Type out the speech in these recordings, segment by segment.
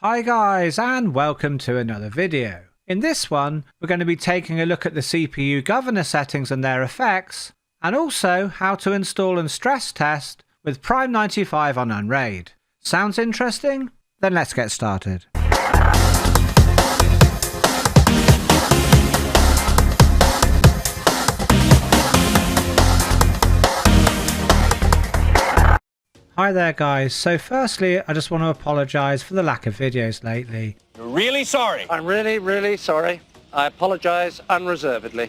Hi guys, and welcome to another video. In this one, we're going to be taking a look at the CPU governor settings and their effects, and also how to install and stress test with Prime95 on Unraid. Sounds interesting? Then let's get started. Hi there guys, so firstly I just want to apologise for the lack of videos lately. You're really sorry? I'm really sorry. I apologise unreservedly.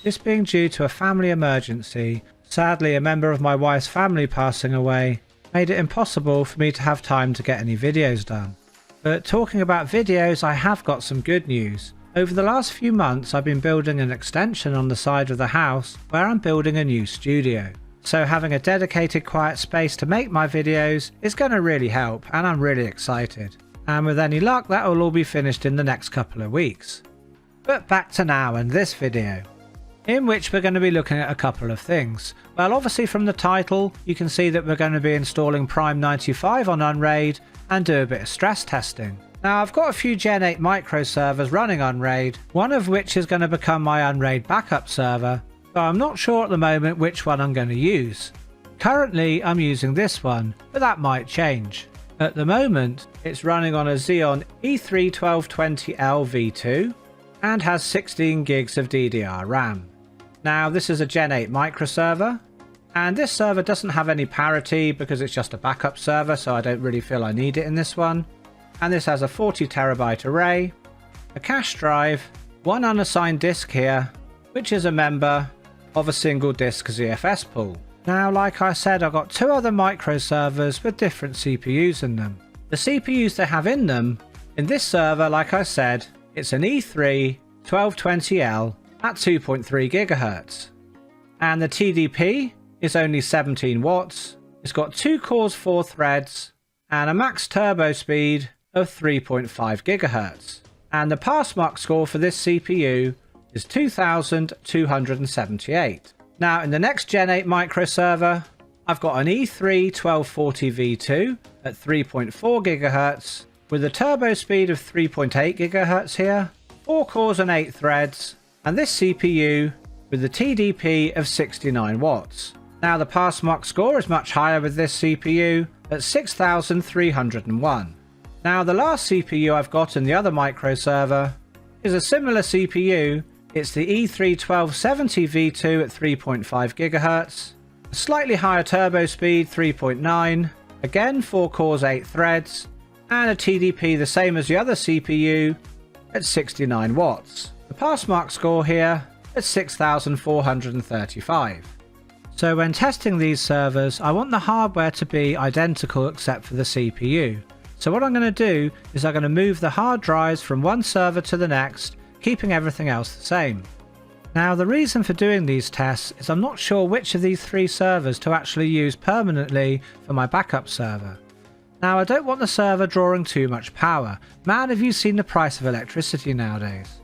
This being due to a family emergency. Sadly, a member of my wife's family passing away made it impossible for me to have time to get any videos done. But talking about videos, I have got some good news. Over the last few months I've been building an extension on the side of the house where I'm building a new studio. So having a dedicated quiet space to make my videos is going to really help, and I'm really excited. And with any luck that will all be finished in the next couple of weeks. But back to now and this video, in which we're going to be looking at a couple of things. Well, obviously from the title you can see that we're going to be installing Prime95 on Unraid and do a bit of stress testing. Now I've got a few Gen 8 micro servers running Unraid, one of which is going to become my Unraid backup server. But I'm not sure at the moment which one I'm going to use. Currently I'm using this one, but that might change. At the moment it's running on a Xeon E3-1220L V2 and has 16 gigs of DDR RAM. Now this is a Gen 8 micro server, and this server doesn't have any parity because it's just a backup server, so I don't really feel I need it in this one. And this has a 40 terabyte array, a cache drive, one unassigned disk here, which is a member of a single disk ZFS pool. Now, like I said, I've got two other micro servers with different CPUs in them. The CPUs they have in them, in this server, like I said, it's an E3-1220L at 2.3 GHz. And the TDP is only 17 watts. It's got 2 cores, 4 threads, and a max turbo speed of 3.5 GHz. And the pass mark score for this CPU is 2278. Now in the next Gen 8 micro server, I've got an E3-1240V2 at 3.4 GHz with a turbo speed of 3.8 GHz here, 4 cores and 8 threads, and this CPU with the TDP of 69 watts. Now the pass mark score is much higher with this CPU at 6301. Now the last CPU I've got in the other micro server is a similar CPU. It's the E3-1270V2 at 3.5 GHz, a slightly higher turbo speed 3.9, again 4 cores 8 threads, and a TDP the same as the other CPU at 69 watts. The pass mark score here at 6435. So when testing these servers I want the hardware to be identical except for the CPU. So what I'm going to do is I'm going to move the hard drives from one server to the next, keeping everything else the same. Now the reason for doing these tests is I'm not sure which of these 3 servers to actually use permanently for my backup server. Now I don't want the server drawing too much power. Man, have you seen the price of electricity nowadays?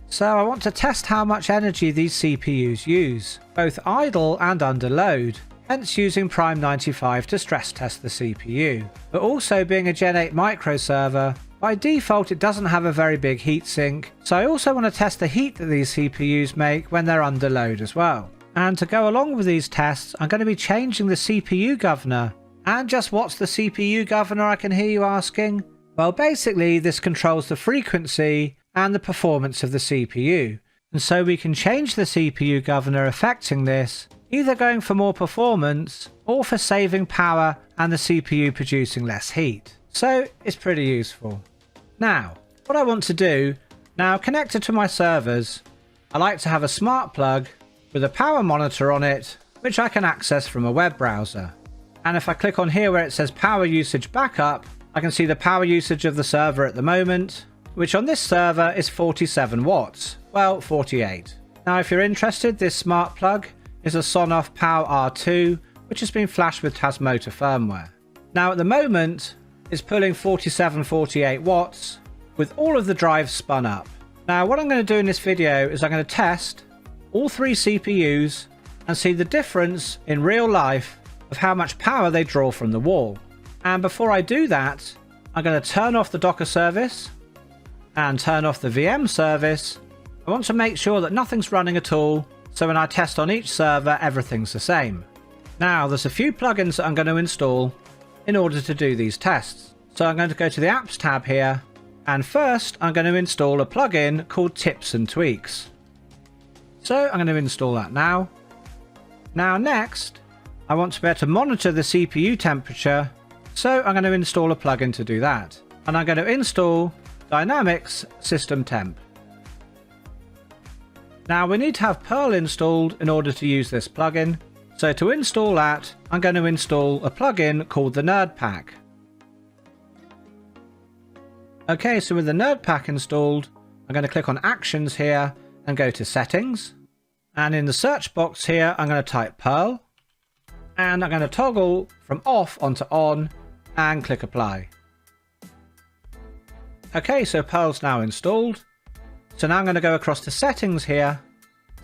So I want to test how much energy these CPUs use, both idle and under load, hence using Prime95 to stress test the CPU. But also being a Gen 8 micro server, by default it doesn't have a very big heatsink, so I also want to test the heat that these CPUs make when they're under load as well. And to go along with these tests I'm going to be changing the CPU governor. And just what's the CPU governor, I can hear you asking? Well, basically this controls the frequency and the performance of the CPU, and so we can change the CPU governor affecting this, either going for more performance or for saving power and the CPU producing less heat. So it's pretty useful. Now, what I want to do, now connected to my servers, I like to have a smart plug with a power monitor on it, which I can access from a web browser. And if I click on here where it says power usage backup, I can see the power usage of the server at the moment, which on this server is 47 watts, well 48. Now if you're interested, this smart plug is a Sonoff Power R2, which has been flashed with Tasmota firmware. Now at the moment, it's pulling 47-48 watts with all of the drives spun up. Now what I'm going to do in this video is I'm going to test all 3 CPUs and see the difference in real life of how much power they draw from the wall. And before I do that, I'm going to turn off the Docker service and turn off the VM service. I want to make sure that nothing's running at all, so when I test on each server, everything's the same. Now, there's a few plugins that I'm going to install in order to do these tests. So I'm going to go to the Apps tab here, and first I'm going to install a plugin called Tips and Tweaks. So I'm going to install that now. Now next, I want to be able to monitor the CPU temperature, so I'm going to install a plugin to do that. And I'm going to install Dynamics System Temp. Now we need to have Perl installed in order to use this plugin. So to install that, I'm going to install a plugin called the Nerd Pack. Okay, so with the Nerd Pack installed, I'm going to click on Actions here and go to Settings. And in the search box here, I'm going to type Perl. And I'm going to toggle from off onto on and click Apply. Okay, so Perl's now installed. So now I'm going to go across to Settings here,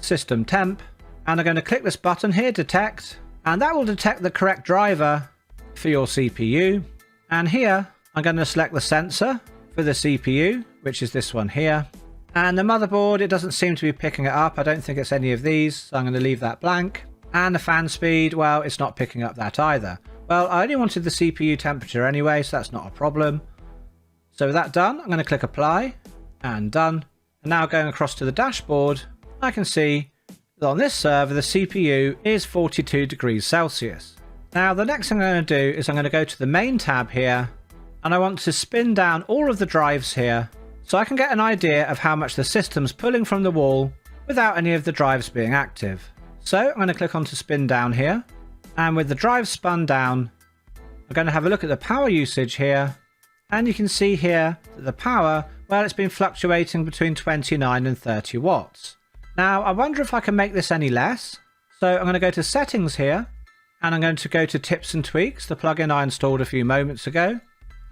System Temp, and I'm going to click this button here, Detect, and that will detect the correct driver for your CPU. And here, I'm going to select the sensor for the CPU, which is this one here. And the motherboard, it doesn't seem to be picking it up. I don't think it's any of these, so I'm going to leave that blank. And the fan speed, well, it's not picking up that either. Well, I only wanted the CPU temperature anyway, so that's not a problem. So with that done, I'm going to click Apply, and done. And now going across to the dashboard, I can see that on this server, the CPU is 42 degrees Celsius. Now, the next thing I'm going to do is I'm going to go to the main tab here, and I want to spin down all of the drives here, so I can get an idea of how much the system's pulling from the wall without any of the drives being active. So I'm going to click on to spin down here, and with the drive spun down, I'm going to have a look at the power usage here, and you can see here that the power, well, it's been fluctuating between 29 and 30 watts. Now, I wonder if I can make this any less. So I'm going to go to Settings here, and I'm going to go to Tips and Tweaks, the plugin I installed a few moments ago.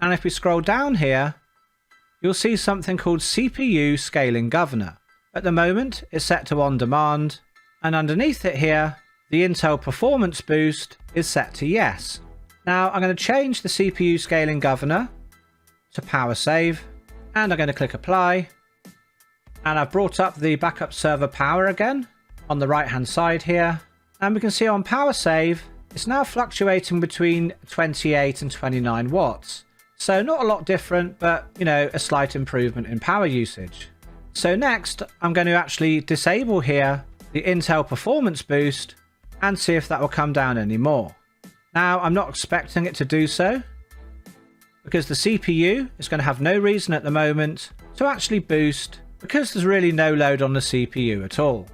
And if we scroll down here, you'll see something called CPU Scaling Governor. At the moment, it's set to On Demand, and underneath it here, the Intel Performance Boost is set to Yes. Now, I'm going to change the CPU Scaling Governor to Power Save, and I'm going to click Apply. And I've brought up the backup server power again on the right hand side here, and we can see on Power Save it's now fluctuating between 28 and 29 watts. So not a lot different, but you know, a slight improvement in power usage. So next I'm going to actually disable here the Intel Performance Boost and see if that will come down any more. Now I'm not expecting it to do so, because the CPU is going to have no reason at the moment to actually boost, because there's really no load on the CPU at all.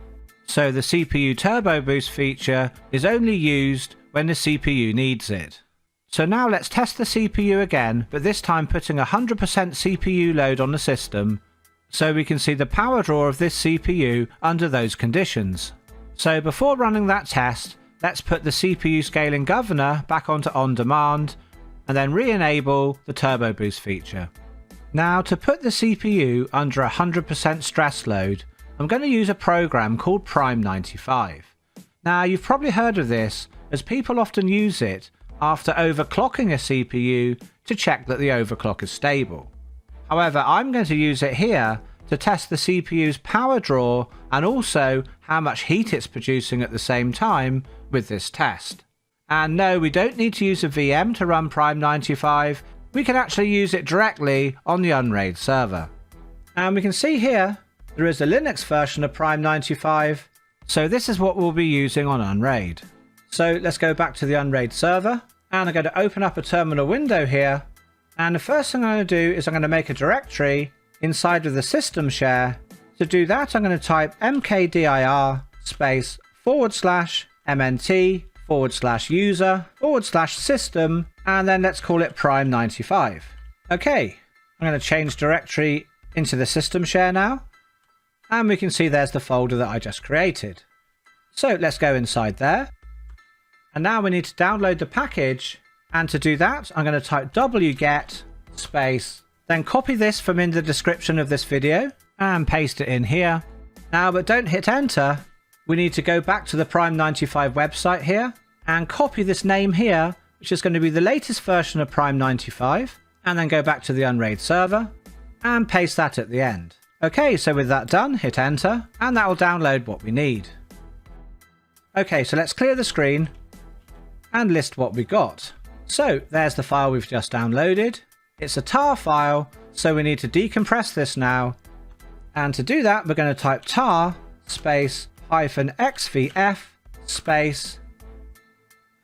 So the CPU Turbo Boost feature is only used when the CPU needs it. So now let's test the CPU again, but this time putting 100% CPU load on the system, so we can see the power draw of this CPU under those conditions. So before running that test, let's put the CPU Scaling Governor back onto On Demand, and then re-enable the Turbo Boost feature. Now, to put the CPU under 100% stress load, I'm going to use a program called Prime95. Now, you've probably heard of this, as people often use it after overclocking a CPU to check that the overclock is stable. However, I'm going to use it here to test the CPU's power draw and also how much heat it's producing at the same time with this test. And no, we don't need to use a VM to run Prime95. We can actually use it directly on the Unraid server. And we can see here there is a Linux version of Prime95, so this is what we'll be using on Unraid. So let's go back to the Unraid server, and I'm going to open up a terminal window here, and the first thing I'm going to do is I'm going to make a directory inside of the system share. To do that, I'm going to type mkdir space /mnt /user /system, and then let's call it Prime95. Okay, I'm going to change directory into the system share now, and we can see there's the folder that I just created. So let's go inside there, and now we need to download the package, and to do that I'm going to type wget space, then copy this from in the description of this video and paste it in here. Now, but don't hit enter, we need to go back to the Prime95 website here and copy this name here, which is going to be the latest version of Prime95, and then go back to the Unraid server and paste that at the end. Okay, so with that done, hit enter and that will download what we need. Okay, so let's clear the screen and list what we got. So there's the file we've just downloaded. It's a tar file, so we need to decompress this now. And to do that, we're going to type tar space -xvf space,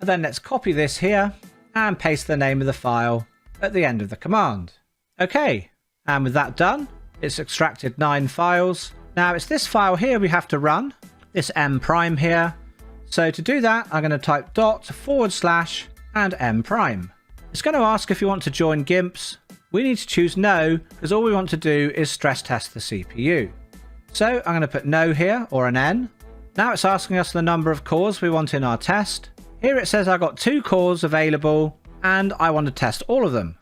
and then let's copy this here and paste the name of the file at the end of the command. Okay, and with that done, it's extracted 9 files. Now it's this file here we have to run, this mprime here. So to do that, I'm going to type // and mprime. It's going to ask if you want to join GIMPs. We need to choose no, because all we want to do is stress test the CPU. So I'm going to put no here, or an N. Now it's asking us the number of cores we want in our test. Here it says I've got 2 cores available, and I want to test all of them.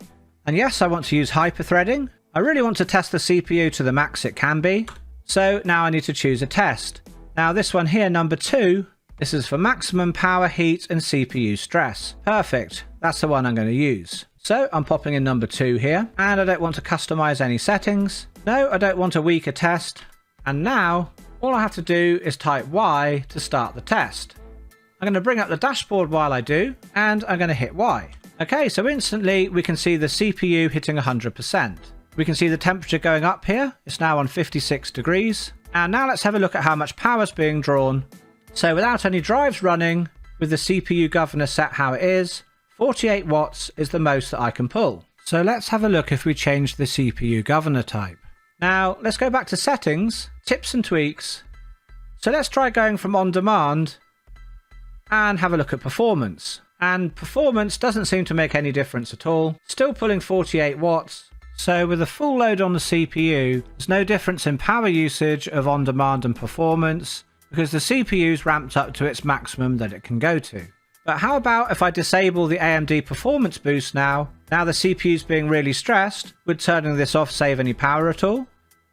And yes, I want to use hyperthreading. I really want to test the CPU to the max it can be. So now I need to choose a test. Now this one here, number 2, this is for maximum power, heat, and CPU stress. Perfect. That's the one I'm going to use. So I'm popping in number 2 here, and I don't want to customize any settings. No, I don't want a weaker test. And now all I have to do is type Y to start the test. I'm going to bring up the dashboard while I do, and I'm going to hit Y. Okay, so instantly we can see the CPU hitting 100%. We can see the temperature going up here. It's now on 56 degrees. And now let's have a look at how much power is being drawn. So without any drives running, with the CPU governor set how it is, 48 watts is the most that I can pull. So let's have a look if we change the CPU governor type. Now let's go back to settings, tips and tweaks. So let's try going from on demand and have a look at performance. And performance doesn't seem to make any difference at all. Still pulling 48 watts. So with a full load on the CPU, there's no difference in power usage of on demand and performance, because the CPU's ramped up to its maximum that it can go to. But how about if I disable the AMD performance boost now? Now the CPU's being really stressed. Would turning this off save any power at all?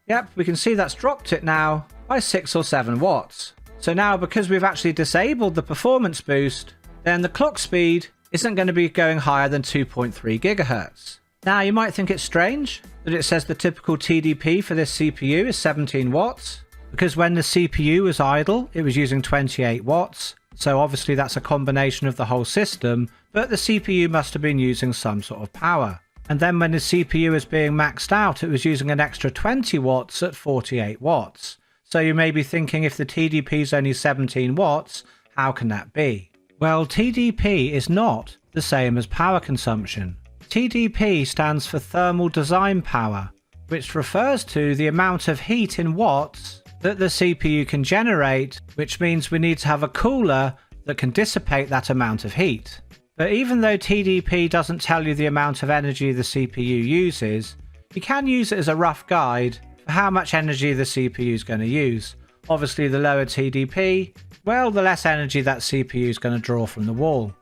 Yep, we can see that's dropped it now by 6 or 7 watts. So now because we've actually disabled the performance boost, then the clock speed isn't going to be going higher than 2.3 gigahertz. Now you might think it's strange that it says the typical TDP for this CPU is 17 watts, because when the CPU was idle it was using 28 watts, so obviously that's a combination of the whole system, but the CPU must have been using some sort of power. And then when the CPU was being maxed out it was using an extra 20 watts at 48 watts. So you may be thinking, if the TDP is only 17 watts, how can that be? Well, TDP is not the same as power consumption. TDP stands for thermal design power, which refers to the amount of heat in watts that the CPU can generate, which means we need to have a cooler that can dissipate that amount of heat. But even though TDP doesn't tell you the amount of energy the CPU uses, you can use it as a rough guide for how much energy the CPU is going to use. Obviously the lower TDP, well, the less energy that CPU is going to draw from the wall.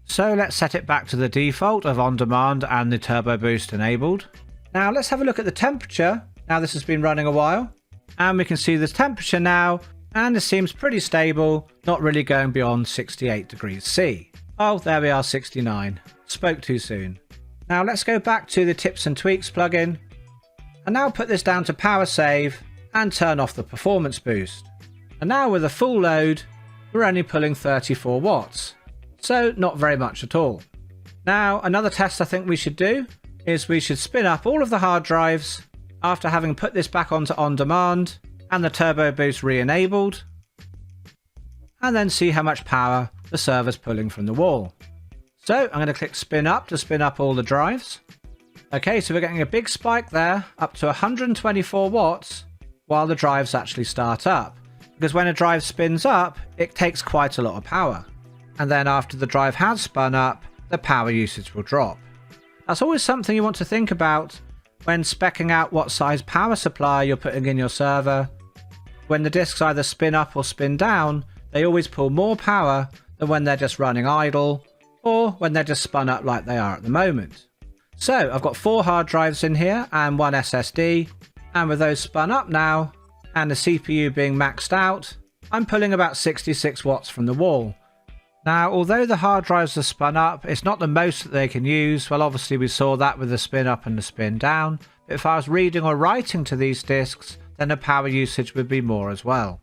So let's set it back to the default of on demand and the turbo boost enabled. Now let's have a look at the temperature. Now this has been running a while, and we can see the temperature now, and it seems pretty stable, not really going beyond 68 degrees C. Oh, there we are, 69. Spoke too soon. Now let's go back to the tips and tweaks plugin, and now put this down to power save and turn off the performance boost. And now with a full load, we're only pulling 34 watts. So not very much at all. Now another test I think we should do is we should spin up all of the hard drives after having put this back onto on demand and the turbo boost re-enabled, and then see how much power the server's pulling from the wall. So I'm going to click spin up to spin up all the drives. Okay, so we're getting a big spike there, up to 124 watts, while the drives actually start up. Because when a drive spins up, it takes quite a lot of power. And then after the drive has spun up, the power usage will drop. That's always something you want to think about when speccing out what size power supply you're putting in your server. When the disks either spin up or spin down, they always pull more power than when they're just running idle, or when they're just spun up like they are at the moment. So I've got 4 hard drives in here and 1 SSD, and with those spun up now, and the CPU being maxed out, I'm pulling about 66 watts from the wall. Now, although the hard drives are spun up, it's not the most that they can use. Well, obviously we saw that with the spin up and the spin down. But if I was reading or writing to these disks, then the power usage would be more as well.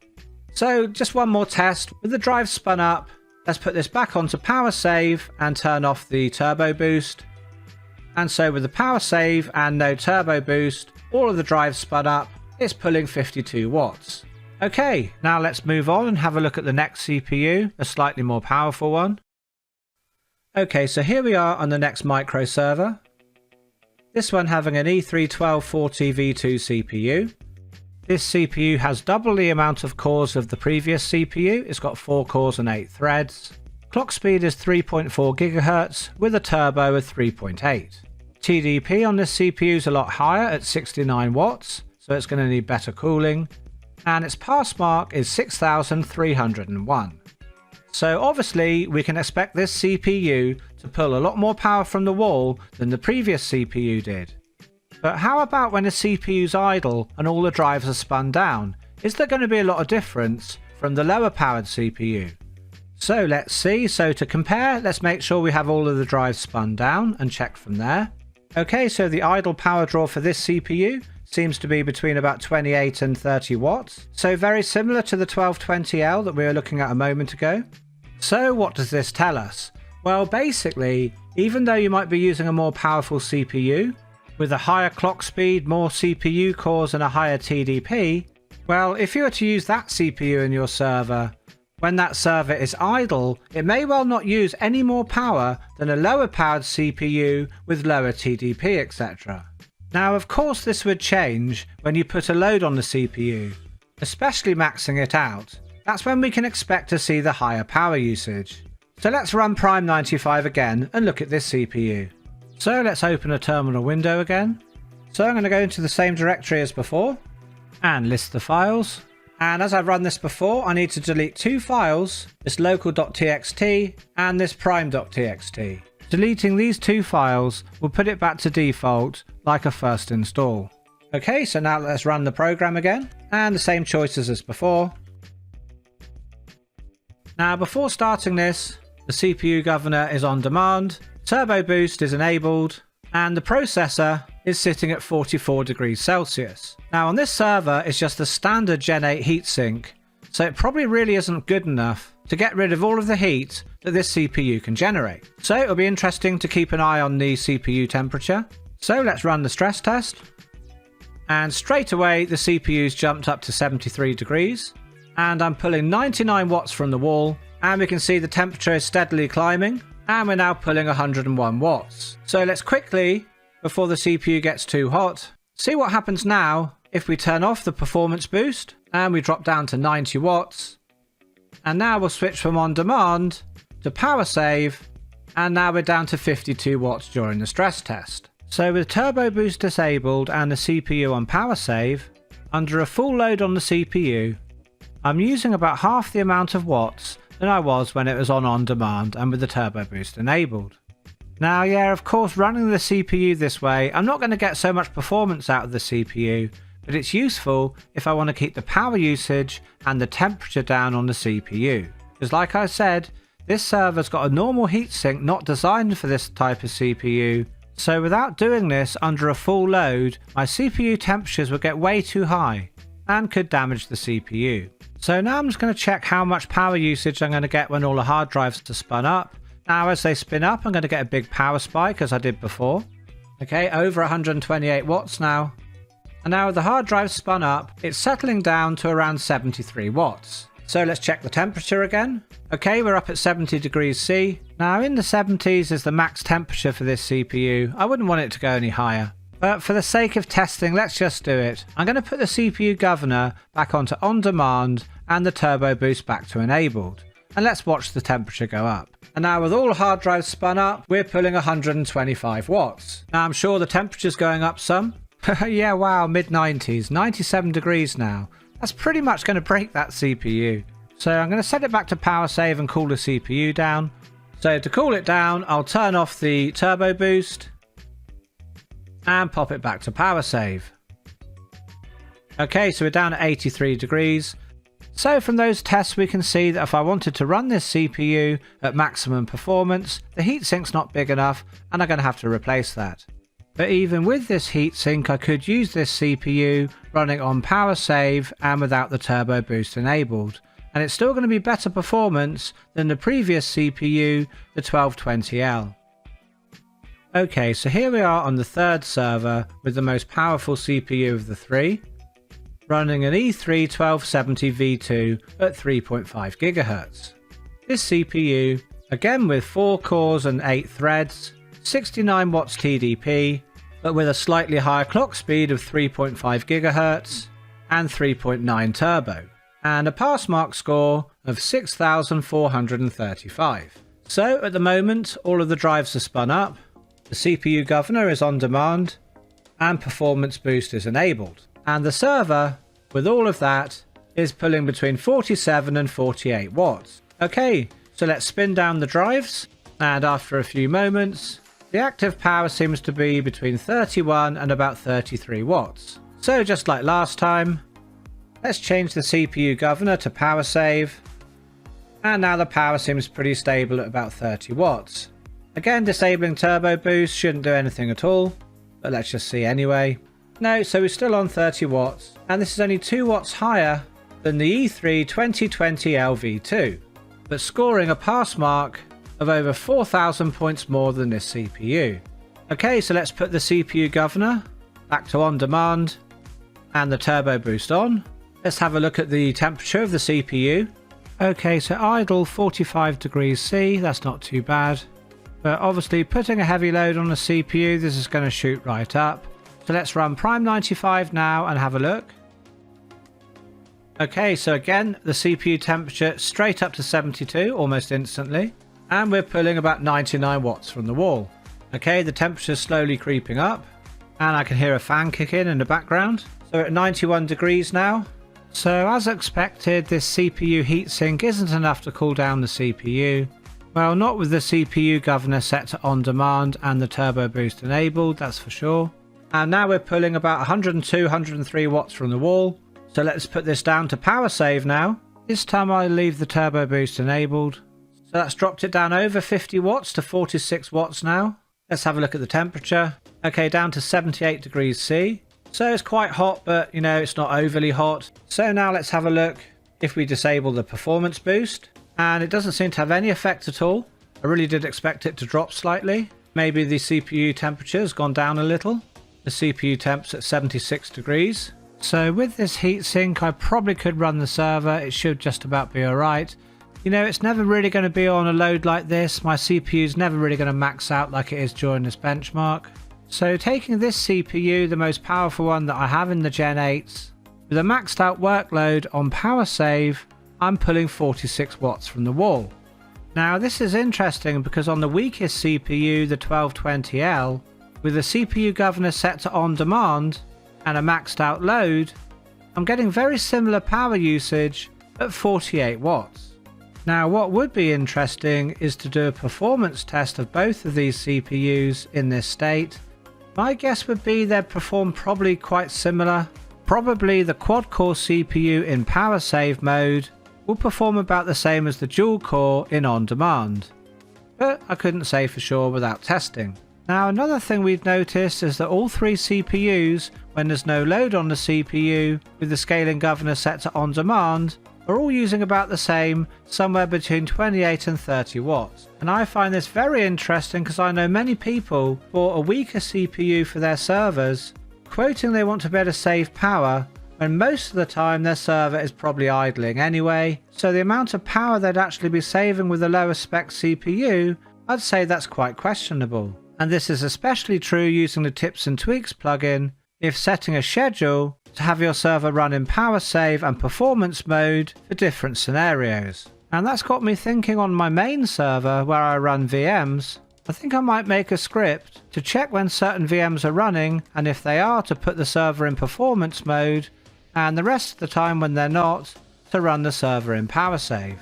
So just one more test. With the drive spun up, let's put this back onto power save and turn off the turbo boost. And so with the power save and no turbo boost, all of the drives spun up, it's pulling 52 watts. Okay, now let's move on and have a look at the next CPU, a slightly more powerful one. Okay, so here we are on the next micro server. This one having an E3-1240 V2 CPU. This CPU has double the amount of cores of the previous CPU. It's got 4 cores and 8 threads. Clock speed is 3.4 GHz with a turbo of 3.8. TDP on this CPU is a lot higher at 69 watts, so it's going to need better cooling. And its pass mark is 6301. So obviously we can expect this CPU to pull a lot more power from the wall than the previous CPU did. But how about when the CPU's idle and all the drives are spun down? Is there going to be a lot of difference from the lower powered CPU? So let's see. So to compare, let's make sure we have all of the drives spun down and check from there. Okay, so the idle power draw for this CPU seems to be between about 28 and 30 watts. So very similar to the 1220L that we were looking at a moment ago. So what does this tell us? Well, basically, even though you might be using a more powerful CPU, with a higher clock speed, more CPU cores and a higher TDP, well, if you were to use that CPU in your server, when that server is idle, it may well not use any more power than a lower powered CPU with lower TDP, etc. Now, of course, this would change when you put a load on the CPU, especially maxing it out. That's when we can expect to see the higher power usage. So let's run Prime95 again and look at this CPU. So let's open a terminal window again. So I'm going to go into the same directory as before and list the files. And as I've run this before, I need to delete 2 files, this local.txt and this prime.txt. Deleting these 2 files will put it back to default like a first install. Okay, so now let's run the program again and the same choices as before. Now before starting this, the CPU governor is on demand, turbo boost is enabled, and the processor is sitting at 44 degrees Celsius. Now on this server it's just a standard Gen 8 heatsink, so it probably really isn't good enough to get rid of all of the heat that this CPU can generate. So it'll be interesting to keep an eye on the CPU temperature. So let's run the stress test. And straight away the CPU's jumped up to 73 degrees. And I'm pulling 99 watts from the wall. And we can see the temperature is steadily climbing. And we're now pulling 101 watts. So let's quickly, before the CPU gets too hot, see what happens now if we turn off the performance boost and we drop down to 90 watts. And now we'll switch from on demand to power save, and now we're down to 52 watts during the stress test. So with turbo boost disabled and the CPU on power save, under a full load on the CPU, I'm using about half the amount of watts than I was when it was on demand and with the turbo boost enabled. Now yeah, of course running the CPU this way, I'm not going to get so much performance out of the CPU, but it's useful if I want to keep the power usage and the temperature down on the CPU. Because like I said, this server's got a normal heatsink not designed for this type of CPU, so without doing this under a full load, my CPU temperatures would get way too high and could damage the CPU. So now I'm just going to check how much power usage I'm going to get when all the hard drives are spun up. Now as they spin up, I'm going to get a big power spike as I did before. Okay, over 128 watts now. And now with the hard drive spun up, it's settling down to around 73 watts. So let's check the temperature again. Okay, we're up at 70 degrees C. Now in the 70s is the max temperature for this CPU. I wouldn't want it to go any higher. But for the sake of testing, let's just do it. I'm going to put the CPU governor back onto on demand and the turbo boost back to enabled. And let's watch the temperature go up. And now with all hard drives spun up, we're pulling 125 watts. Now I'm sure the temperature's going up some. Yeah, wow, mid-90s, 97 degrees now. That's pretty much going to break that CPU. So I'm going to set it back to power save and cool the CPU down. So to cool it down, I'll turn off the turbo boost and pop it back to power save. Okay, so we're down at 83 degrees. So from those tests we can see that if I wanted to run this CPU at maximum performance, the heatsink's not big enough and I'm going to have to replace that. But even with this heatsink I could use this CPU running on power save and without the turbo boost enabled, and it's still going to be better performance than the previous CPU, the 1220L. Okay, so here we are on the third server with the most powerful CPU of the three, running an E3 1270 V2 at 3.5 GHz. This CPU, again with 4 cores and 8 threads, 69 watts TDP, but with a slightly higher clock speed of 3.5 GHz and 3.9 turbo, and a pass mark score of 6,435. So at the moment all of the drives are spun up, the CPU governor is on demand, and performance boost is enabled. And the server, with all of that, is pulling between 47 and 48 watts. Okay, so let's spin down the drives, and after a few moments, the active power seems to be between 31 and about 33 watts. So just like last time, let's change the CPU governor to power save, and now the power seems pretty stable at about 30 watts. Again, disabling turbo boost shouldn't do anything at all, but let's just see anyway. No, so we're still on 30 watts, and this is only 2 watts higher than the E3 2020L V2, but scoring a pass mark of over 4,000 points more than this CPU. Okay, so let's put the CPU governor back to on demand and the turbo boost on. Let's have a look at the temperature of the CPU. Okay, so idle 45 degrees C, that's not too bad. But obviously putting a heavy load on the CPU, this is going to shoot right up. So let's run Prime95 now and have a look. Okay, so again, the CPU temperature straight up to 72 almost instantly. And we're pulling about 99 watts from the wall. Okay, the temperature's slowly creeping up. And I can hear a fan kick in the background. So we're at 91 degrees now. So as expected, this CPU heatsink isn't enough to cool down the CPU. Well, not with the CPU governor set to on demand and the turbo boost enabled, that's for sure. And now we're pulling about 102, 103 watts from the wall. So let's put this down to power save now. This time I'll leave the turbo boost enabled. So that's dropped it down over 50 watts to 46 watts now. Let's have a look at the temperature. Okay, down to 78 degrees C. So it's quite hot, but you know, it's not overly hot. So now let's have a look if we disable the performance boost. And it doesn't seem to have any effect at all. I really did expect it to drop slightly. Maybe the CPU temperature has gone down a little. The CPU temp's at 76 degrees. So with this heatsink, I probably could run the server. It should just about be alright. You know, it's never really going to be on a load like this. My CPU's never really going to max out like it is during this benchmark. So taking this CPU, the most powerful one that I have in the Gen 8s, with a maxed out workload on power save, I'm pulling 46 watts from the wall. Now this is interesting because on the weakest CPU, the 1220L, with the CPU governor set to on demand and a maxed out load, I'm getting very similar power usage at 48 watts. Now what would be interesting is to do a performance test of both of these CPUs in this state. My guess would be they'd perform probably quite similar. Probably the quad-core CPU in power save mode will perform about the same as the dual-core in on-demand. But I couldn't say for sure without testing. Now another thing we've noticed is that all three CPUs, when there's no load on the CPU with the scaling governor set to on-demand, are all using about the same, somewhere between 28 and 30 watts. And I find this very interesting because I know many people bought a weaker CPU for their servers, quoting they want to be able to save power, when most of the time their server is probably idling anyway, so the amount of power they'd actually be saving with a lower spec CPU, I'd say that's quite questionable. And this is especially true using the Tips and Tweaks plugin if setting a schedule to have your server run in power save and performance mode for different scenarios. And that's got me thinking on my main server where I run VMs, I think I might make a script to check when certain VMs are running and if they are to put the server in performance mode, and the rest of the time when they're not to run the server in power save.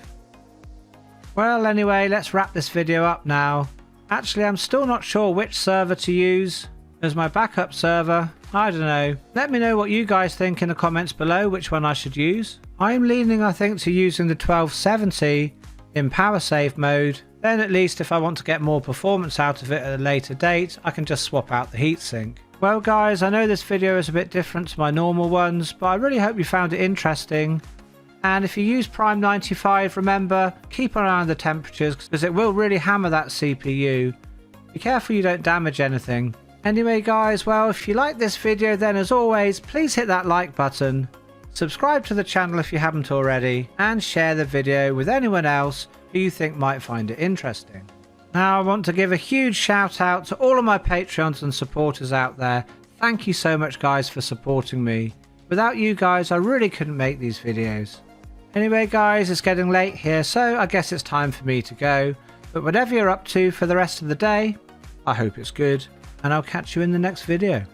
Well anyway, let's wrap this video up now. Actually I'm still not sure which server to use as my backup server. I don't know. Let me know what you guys think in the comments below which one I should use. I'm leaning I think to using the 1270 in power save mode, then at least if I want to get more performance out of it at a later date, I can just swap out the heatsink. Well guys, I know this video is a bit different to my normal ones, but I really hope you found it interesting. And if you use Prime95, remember, keep an eye on the temperatures because it will really hammer that CPU. Be careful you don't damage anything. Anyway guys, well if you like this video then as always, please hit that like button, subscribe to the channel if you haven't already, and share the video with anyone else who you think might find it interesting. Now I want to give a huge shout out to all of my Patreons and supporters out there. Thank you so much guys for supporting me. Without you guys I really couldn't make these videos. Anyway guys, it's getting late here, so I guess it's time for me to go. But whatever you're up to for the rest of the day, I hope it's good, and I'll catch you in the next video.